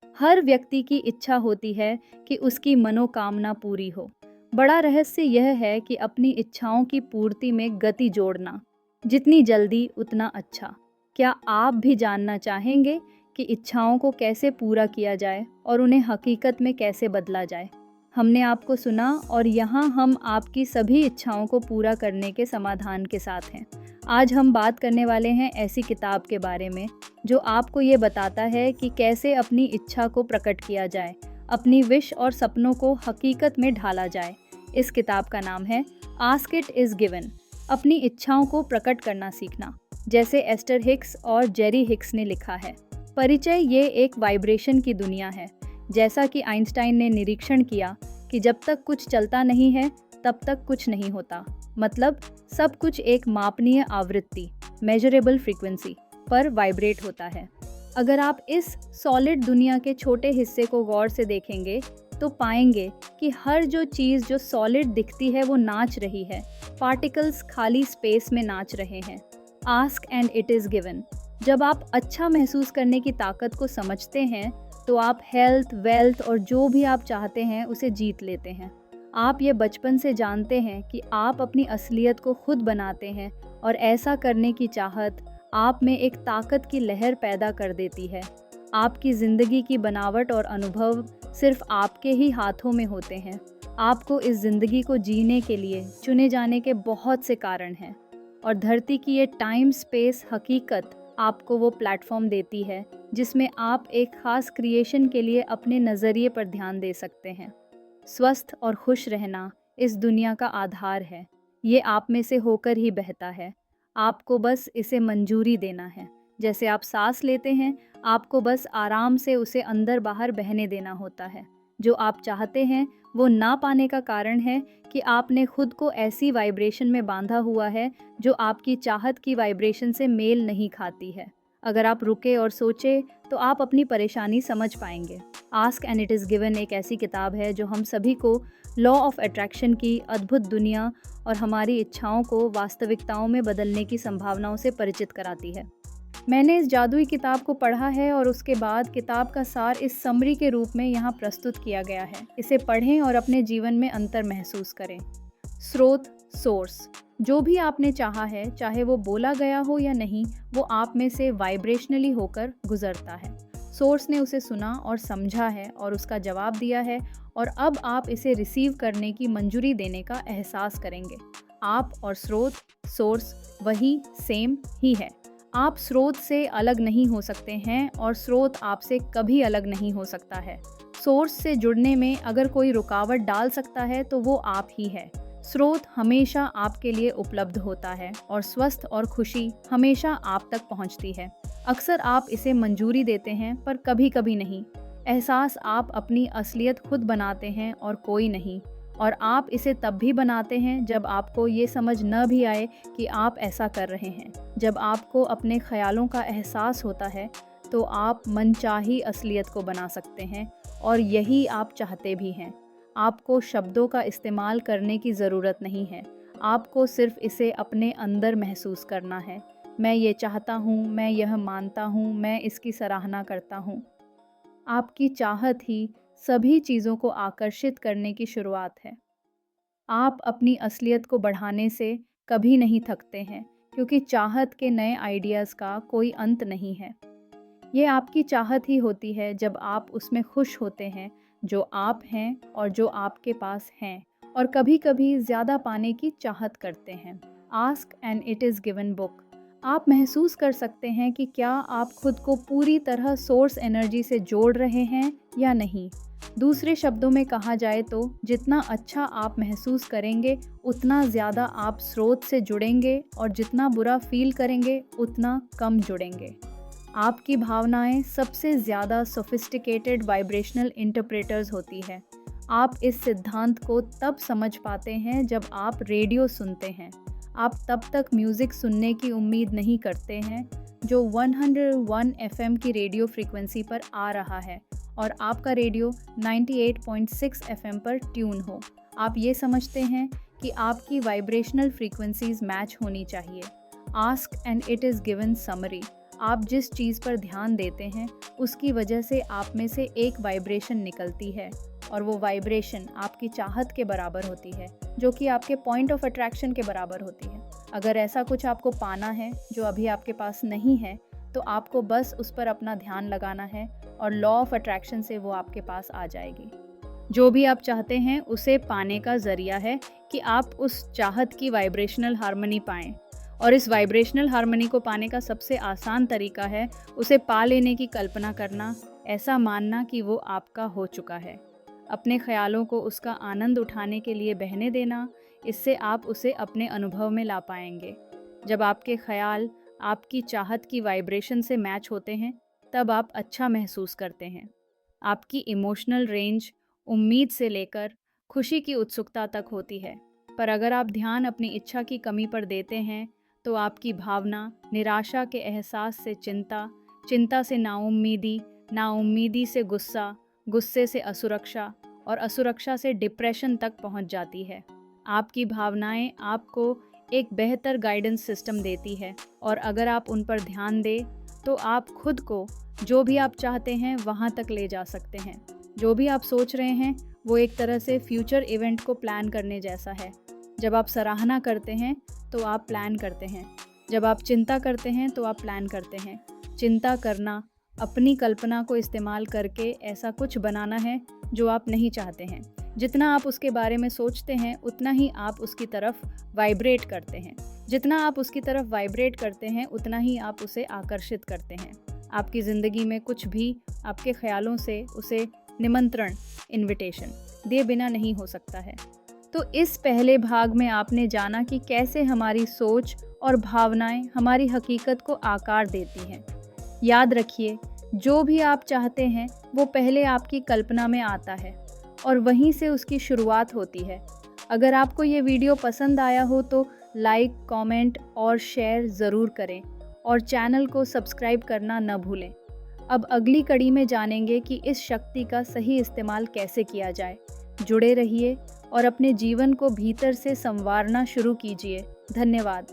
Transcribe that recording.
हर व्यक्ति की इच्छा होती है कि उसकी मनोकामना पूरी हो। बड़ा रहस्य यह है कि अपनी इच्छाओं की पूर्ति में गति जोड़ना। जितनी जल्दी उतना अच्छा। क्या आप भी जानना चाहेंगे कि इच्छाओं को कैसे पूरा किया जाए और उन्हें हकीकत में कैसे बदला जाए? हमने आपको सुना और यहाँ हम आपकी सभी इच्छाओं को पूरा करने के समाधान के साथ हैं। आज हम बात करने वाले हैं ऐसी किताब के बारे में जो आपको ये बताता है कि कैसे अपनी इच्छा को प्रकट किया जाए, अपनी विश और सपनों को हकीकत में ढाला जाए। इस किताब का नाम है आस्क इट इज़ गिवन। अपनी इच्छाओं को प्रकट करना सीखना, जैसे एस्टर हिक्स और जेरी हिक्स ने लिखा है। परिचय ये एक वाइब्रेशन की दुनिया है। जैसा कि आइंस्टाइन ने निरीक्षण किया कि जब तक कुछ चलता नहीं है तब तक कुछ नहीं होता। मतलब सब कुछ एक मापनीय आवृत्ति, मेजरेबल फ्रीक्वेंसी पर वाइब्रेट होता है। अगर आप इस सॉलिड दुनिया के छोटे हिस्से को गौर से देखेंगे तो पाएंगे कि हर जो चीज़ जो सॉलिड दिखती है वो नाच रही है। पार्टिकल्स खाली स्पेस में नाच रहे हैं। Ask and it is given. जब आप अच्छा महसूस करने की ताकत को समझते हैं तो आप हेल्थ, वेल्थ और जो भी आप चाहते हैं उसे जीत लेते हैं। आप ये बचपन से जानते हैं कि आप अपनी असलियत को खुद बनाते हैं और ऐसा करने की चाहत आप में एक ताकत की लहर पैदा कर देती है। आपकी ज़िंदगी की बनावट और अनुभव सिर्फ आपके ही हाथों में होते हैं। आपको इस ज़िंदगी को जीने के लिए चुने जाने के बहुत से कारण हैं और धरती की ये टाइम स्पेस हकीकत आपको वो प्लेटफॉर्म देती है जिसमें आप एक ख़ास क्रिएशन के लिए अपने नज़रिए पर ध्यान दे सकते हैं। स्वस्थ और खुश रहना इस दुनिया का आधार है। ये आप में से होकर ही बहता है। आपको बस इसे मंजूरी देना है। जैसे आप सांस लेते हैं, आपको बस आराम से उसे अंदर बाहर बहने देना होता है। जो आप चाहते हैं वो ना पाने का कारण है कि आपने खुद को ऐसी वाइब्रेशन में बांधा हुआ है जो आपकी चाहत की वाइब्रेशन से मेल नहीं खाती है। अगर आप रुके और सोचे तो आप अपनी परेशानी समझ पाएंगे। Ask and it is given एक ऐसी किताब है जो हम सभी को लॉ ऑफ अट्रैक्शन की अद्भुत दुनिया और हमारी इच्छाओं को वास्तविकताओं में बदलने की संभावनाओं से परिचित कराती है। मैंने इस जादुई किताब को पढ़ा है और उसके बाद किताब का सार इस समरी के रूप में यहाँ प्रस्तुत किया गया है। इसे पढ़ें और अपने जीवन में अंतर महसूस करें। स्रोत, सोर्स। जो भी आपने चाहा है, चाहे वो बोला गया हो या नहीं, वो आप में से वाइब्रेशनली होकर गुजरता है। सोर्स ने उसे सुना और समझा है और उसका जवाब दिया है और अब आप इसे रिसीव करने की मंजूरी देने का एहसास करेंगे। आप और स्रोत, सोर्स वही सेम ही है। आप स्रोत से अलग नहीं हो सकते हैं और स्रोत आपसे कभी अलग नहीं हो सकता है। सोर्स से जुड़ने में अगर कोई रुकावट डाल सकता है तो वो आप ही है। स्रोत हमेशा आपके लिए उपलब्ध होता है और स्वस्थ और खुशी हमेशा आप तक पहुंचती है। अक्सर आप इसे मंजूरी देते हैं पर कभी कभी नहीं। एहसास आप अपनी असलियत खुद बनाते हैं और कोई नहीं। और आप इसे तब भी बनाते हैं जब आपको ये समझ न भी आए कि आप ऐसा कर रहे हैं। जब आपको अपने ख्यालों का एहसास होता है तो आप मनचाही असलियत को बना सकते हैं और यही आप चाहते भी हैं। आपको शब्दों का इस्तेमाल करने की ज़रूरत नहीं है। आपको सिर्फ इसे अपने अंदर महसूस करना है। मैं ये चाहता हूँ, मैं यह मानता हूँ, मैं इसकी सराहना करता हूँ। आपकी चाहत ही सभी चीज़ों को आकर्षित करने की शुरुआत है। आप अपनी असलियत को बढ़ाने से कभी नहीं थकते हैं क्योंकि चाहत के नए आइडियाज़ का कोई अंत नहीं है। ये आपकी चाहत ही होती है जब आप उसमें खुश होते हैं जो आप हैं और जो आपके पास हैं, और कभी-कभी ज़्यादा पाने की चाहत करते हैं। Ask and it is given book. आप महसूस कर सकते हैं कि क्या आप खुद को पूरी तरह सोर्स एनर्जी से जोड़ रहे हैं या नहीं। दूसरे शब्दों में कहा जाए तो जितना अच्छा आप महसूस करेंगे उतना ज़्यादा आप स्रोत से जुड़ेंगे और जितना बुरा फील करेंगे उतना कम जुड़ेंगे। आपकी भावनाएं सबसे ज़्यादा सोफिस्टिकेटेड वाइब्रेशनल इंटरप्रेटर्स होती है। आप इस सिद्धांत को तब समझ पाते हैं जब आप रेडियो सुनते हैं। आप तब तक म्यूज़िक सुनने की उम्मीद नहीं करते हैं जो 101 एफएम की रेडियो फ्रीक्वेंसी पर आ रहा है और आपका रेडियो 98.6 एफएम पर ट्यून हो। आप ये समझते हैं कि आपकी वाइब्रेशनल फ्रीक्वेंसीज मैच होनी चाहिए। Ask and it is given summary. आप जिस चीज़ पर ध्यान देते हैं उसकी वजह से आप में से एक वाइब्रेशन निकलती है और वो वाइब्रेशन आपकी चाहत के बराबर होती है, जो कि आपके पॉइंट ऑफ अट्रैक्शन के बराबर होती है। अगर ऐसा कुछ आपको पाना है जो अभी आपके पास नहीं है, तो आपको बस उस पर अपना ध्यान लगाना है और लॉ ऑफ अट्रैक्शन से वो आपके पास आ जाएगी। जो भी आप चाहते हैं उसे पाने का ज़रिया है कि आप उस चाहत की वाइब्रेशनल हार्मनी पाएं। और इस वाइब्रेशनल हार्मनी को पाने का सबसे आसान तरीका है उसे पा लेने की कल्पना करना, ऐसा मानना कि वो आपका हो चुका है। अपने ख्यालों को उसका आनंद उठाने के लिए बहने देना, इससे आप उसे अपने अनुभव में ला पाएंगे। जब आपके ख्याल आपकी चाहत की वाइब्रेशन से मैच होते हैं, तब आप अच्छा महसूस करते हैं। आपकी इमोशनल रेंज उम्मीद से लेकर खुशी की उत्सुकता तक होती है। पर अगर आप ध्यान अपनी इच्छा की कमी पर देते हैं, तो आपकी भावना निराशा के एहसास से चिंता, चिंता से नाउम्मीदी, नाउम्मीदी से गुस्सा, गुस्से से असुरक्षा और असुरक्षा से डिप्रेशन तक पहुंच जाती है। आपकी भावनाएं आपको एक बेहतर गाइडेंस सिस्टम देती है और अगर आप उन पर ध्यान दें तो आप खुद को जो भी आप चाहते हैं वहां तक ले जा सकते हैं। जो भी आप सोच रहे हैं वो एक तरह से फ्यूचर इवेंट को प्लान करने जैसा है। जब आप सराहना करते हैं तो आप प्लान करते हैं, जब आप चिंता करते हैं तो आप प्लान करते हैं। चिंता करना अपनी कल्पना को इस्तेमाल करके ऐसा कुछ बनाना है जो आप नहीं चाहते हैं। जितना आप उसके बारे में सोचते हैं उतना ही आप उसकी तरफ वाइब्रेट करते हैं। जितना आप उसकी तरफ वाइब्रेट करते हैं उतना ही आप उसे आकर्षित करते हैं। आपकी ज़िंदगी में कुछ भी आपके ख्यालों से उसे निमंत्रण, इनविटेशन दिए बिना नहीं हो सकता है। तो इस पहले भाग में आपने जाना कि कैसे हमारी सोच और भावनाएं हमारी हकीकत को आकार देती हैं। याद रखिए, जो भी आप चाहते हैं वो पहले आपकी कल्पना में आता है और वहीं से उसकी शुरुआत होती है। अगर आपको ये वीडियो पसंद आया हो तो लाइक, कमेंट और शेयर ज़रूर करें और चैनल को सब्सक्राइब करना न भूलें। अब अगली कड़ी में जानेंगे कि इस शक्ति का सही इस्तेमाल कैसे किया जाए। जुड़े रहिए और अपने जीवन को भीतर से संवारना शुरू कीजिए। धन्यवाद।